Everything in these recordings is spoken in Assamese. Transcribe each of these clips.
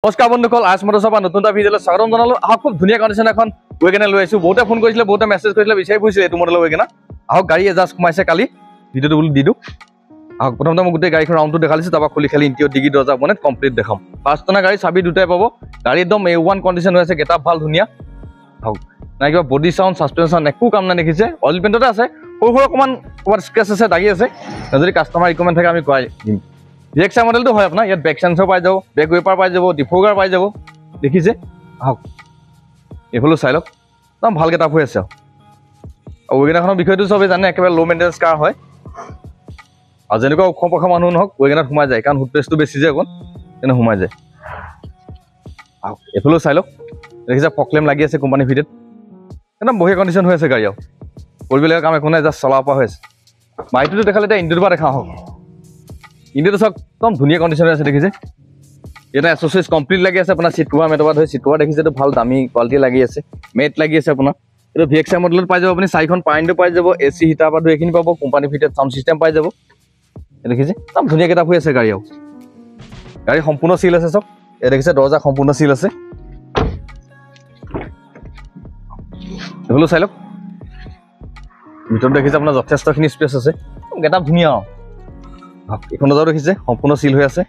নমস্কাৰ বন্ধুসকল, আজ মটৰ চপা নতুন এটা ভিডিঅ'লৈ স্বাগতম জনালো। খুব ধুনীয়া কণ্ডিশ্যন এখন ৱেগেনাৰ লৈ আহিছোঁ। বহুতে ফোন কৰিছিলে, বহুতে মেছেজ কৰিছিলে, বিচাৰি ফুৰিছিলে এইটো মডেলৰ ৱেগেনাৰ। গাড়ী এজাষ্ট সোমাইছে কালি, ভিডিঅ'টো বোলো দি দিওঁ। প্ৰথমতে মই গোটেই গাড়ীখন ৰাউণ্ডটো দেখাইছোঁ, তাৰপৰা খুলি খালি ইণ্টিৰিয়ৰ ডিগি দৰ্জা বনাই কমপ্লিট দেখাম। ফাৰ্ষ্ট টনা গাড়ী চাবি দুটাই পাব। গাড়ী একদম A1 কণ্ডিশ্যন হৈ আছে, গেটআপ ভাল ধুনীয়া। নাই কিবা বডি চাউণ্ড ছাছপেনশ্যন একো কাম নাই দেখিছে। অইল পেইণ্টতে আছে, সৰু সৰু অকণমান ক'ৰবাত স্ক্ৰেচ আছে, দাগি আছে। যদি কাষ্টমাৰ ৰিকমেণ্ড থাকে আমি কৰাই দিম। VXI মডেলটো হয় আপোনাৰ, ইয়াত বেক চেন্সৰ পাই যাব, বেক ৱেপাৰ পাই যাব, ডিফগাৰ পাই যাব। দেখিছে এইফালেও চাই লওক, একদম ভাল গেটআপ হৈ আছে। আৰু ৱেগেনাৰখনৰ বিষয়টো চবেই জানে, একেবাৰে ল' মেইনটেনেঞ্চ কাৰ হয়। আৰু যেনেকুৱা ওখ পখ মানুহ নহওক ৱেগেনাৰত সোমাই যায়, কাৰণ হুডপেচটো বেছি যে অকণ তেনে সোমাই যায়। এইফালেও চাই লওক, দেখিছে ফকলেম লাগি আছে কোম্পানী ফিটেড, একদম বঢ়িয়া কণ্ডিশ্যন হৈ আছে গাড়ী। আৰু কৰিবলগীয়া কাম একো নাই, জাষ্ট চলাব পৰা হৈ আছে। মাইটোতো দেখালে এতিয়া ইণ্ডিয়াৰ পৰা দেখা হওক। ইণ্ডিয়াটো চাওক একদম ধুনীয়া কণ্ডিশ্যন হৈ আছে, দেখিছে। এটা এছ'চিয়েট কমপ্লিট লাগি আছে আপোনাৰ। চিট কভাৰ মেটৰ পৰা ধৰি চিট কভাৰ দেখিছে, এইটো ভাল দামী কোৱালিটি লাগি আছে। মেট লাগি আছে আপোনাৰ। এইটো VXI মডেলত পাই যাব আপুনি। 4খন পাইণ্টো পাই যাব, AC হিটাৰ পৰা ধৰি এইখিনি পাব, কোম্পানী ফিটেড চাউণ্ড চিষ্টেম পাই যাব। দেখিছে একদম ধুনীয়া গেটআপ হৈ আছে গাড়ী। আৰু গাড়ী সম্পূৰ্ণ চিল আছে চাওক, এই দেখিছে দৰ্জা সম্পূৰ্ণ চিল আছে। এইফালেও চাই লওক, ভিতৰত দেখিছে আপোনাৰ যথেষ্টখিনি স্পেচ আছে, গেটআপ ধুনীয়া। এইখন দৰ্জাও দেখিছে সম্পূৰ্ণ চিল হৈ আছে।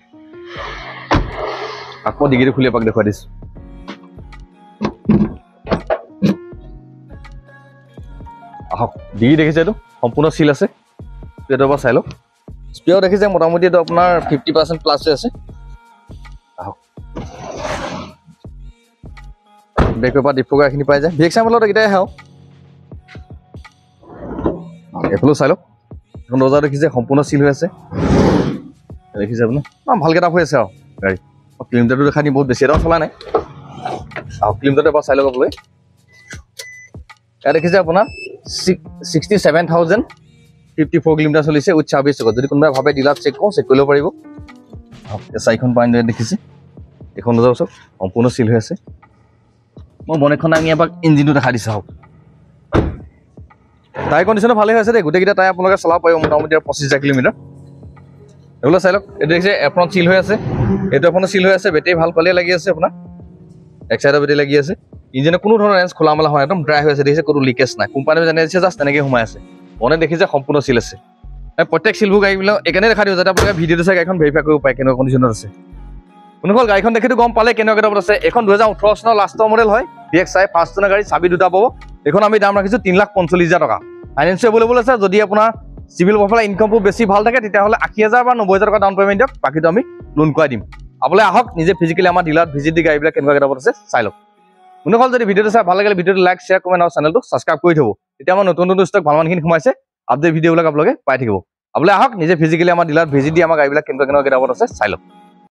আকৌ ডিগিটো খুলি এপাক দেখুৱাই দিছোঁ। ডিগি দেখিছে, এইটো সম্পূৰ্ণ চিল আছে। এইটোৰ পৰা চাই লওক, স্পেয়াৰো দেখিছে মোটামুটি এইটো আপোনাৰ 50% প্লাছ হৈ আছে। বেক ৱেপাৰ ডিফগাৰ এইখিনি পাই যায়। VXI মডেলত এইকেইটাই আহে। এইফালেও চাই লওক, এখন দৰ্জা দেখিছে সম্পূৰ্ণ চিল হৈ আছে। দেখিছে আপোনাৰ ভাল গেটআপ হৈ আছে। আৰু গাড়ী কিলোমিটাৰটো দেখাই দিম, বহুত বেছি এটাও চলা নাই। কিলোমিটাৰটো এবাৰ চাই লওক আপোনালোকে। ইয়াত দেখিছে আপোনাৰ 67,054 কিলোমিটাৰ চলিছে উইথ ছাৰ্ভিচ চেকত। যদি কোনোবাই ভাবে ডিলাৰত চেক কৰোঁ, চেক কৰিব পাৰিব। 4খন পইণ্ট দেখিছে, এইখন দৰ্জা চাওক সম্পূৰ্ণ চিল হৈ আছে। মই বনেটখন দাঙি এপাক ইঞ্জিনটো দেখাই দিছোঁ। টায়াৰ কণ্ডিশ্যনো ভালেই হৈছে দেই, গোটেইকেইটা টায়াৰ আপোনালোকে চলাব পাৰিব মোটামুটি 25,000 কিলোমিটাৰ। এইফালে চাই লওক, এইটো দেখিছে এপ্ৰন চিল হৈ আছে, এইটো এপ্ৰনো চিল হৈ আছে। বেটেৰী ভাল কোৱালিটি লাগি আছে আপোনাৰ, এক চাইডৰ বেটেৰী লাগি আছে। ইঞ্জিনে কোনো ধৰণৰ ৰেঞ্জ খোলা মেলা হয়, একদম ড্ৰাই হৈ আছে। দেখিছে কোনো লিকেজ নাই, কোম্পানীয়ে যেনে দিছে জাষ্ট তেনেকৈ সোমাই আছে। মনে দেখিছে সম্পূৰ্ণ চিল আছে। প্ৰত্যেক চিলবোৰ গাড়ীবিলাক এইকাৰণে দেখাই দিওঁ যাতে আপোনালোকে ভিডিঅ'টো চাই গাড়ীখন ভেৰিফাই কৰিব পাৰে কেনেকুৱা কণ্ডিশ্যনত আছে। কোনোখন গাড়ীখন দেখিটো গম পালে কেনেকুৱা গেটআপত আছে। এখন 2018 চনৰ লাষ্টৰ মডেল হয়, VXI ফাৰ্ষ্ট টনা গাড়ী, চাবি দুটা পাব। এইখন আমি দাম ৰাখিছোঁ 3,45,000 টকা। ফাইনেন্সিয়েল এভেইলেবল আছে। যদি আপোনাৰ চিভিল প্ৰফাইল ইনকামবোৰ বেছি ভাল থাকে তেতিয়াহ'লে 80,000 বা 90,000 টকা ডাউন পে'মেণ্ট দিয়ক, বাকীটো আমি লোন কৰাই দিম। আপোনালোকে আহক, নিজে ফিজিকেলি আমাৰ ডিলাৰত ভিজিট দি গাড়ীবিলাক কেনেকুৱা গেটআপত আছে চাই লওক। কোনোখন যদি ভিডিঅ'টো চাই ভাল লাগিলে ভিডিঅ'টো লাইক, শ্বেয়াৰ, কমেণ্ট আৰু চেনেলটো ছাবস্ক্ৰাইব কৰি থ'ব। তেতিয়া আমাৰ নতুন নতুন ষ্টক ভালমানখিনি সোমাইছে, আপডেট ভিডিঅ'বিলাক আপোনালোকে পাই থাকিব। আপোনালোকে আহক, নিজে ফিজিকেলি আমাৰ ডিলাৰত ভিজিট দি আমাৰ গাড়ীবিলাক কেনেকুৱা গেটআপত আছে চাই লওক।